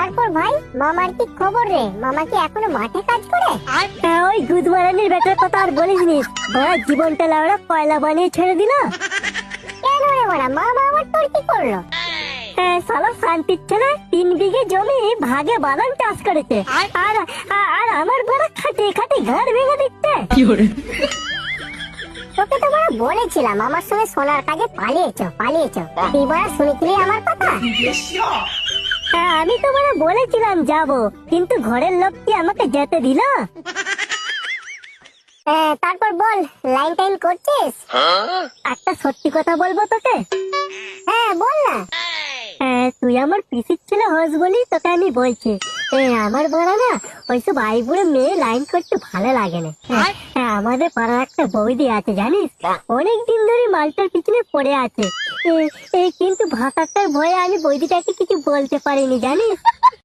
তারপর ভাই মামার কি খবর রে? মামা কি এখনো মাঠে কাজ করে? ওই গুদমারানির ব্যাটার কথা আর বলিস নি, ওরা জীবনটা লাউড়া কয়লা বানিয়ে ছেড়ে দিল। কেন রে মারা, মামা আমার তোর কি করলো? সালা শান্তির ছেলে 3 বিঘে জমি ভাগে বাদাম চাষ করেছে, আর আর আমার বড় খাটে খাটে ঘাড় ভেঙে দিচ্ছে। তোকে তো বড় বলেছিলাম আমার সঙ্গে সোনার কাজে পালিয়েছো, তুই বড় শুনেছিলি আমার কথা? আমি তো বড় বলেছিলাম যাব, কিন্তু ঘরের লোক কি আমাকে যেতে দিল? তারপর বল, লাইন টাইন করছিস? একটা সত্যি কথা বলবো তোকে। হ্যাঁ বল না। তুই আমার পিসির ছেলে হস বলি তোকে আমি বলছি। আমার বড় না ওইসব আইবুড়ো মেয়ে লাইন করতে ভালো লাগে না। আমাদের পাড়ার একটা বৌদি আছে জানিস, অনেক দিন ধরে মালটার পিছনে পড়ে আছে। কিন্তু ভাতাটার ভয়ে আমি বৌদিটাকে কিছু বলতে পারিনি জানিস।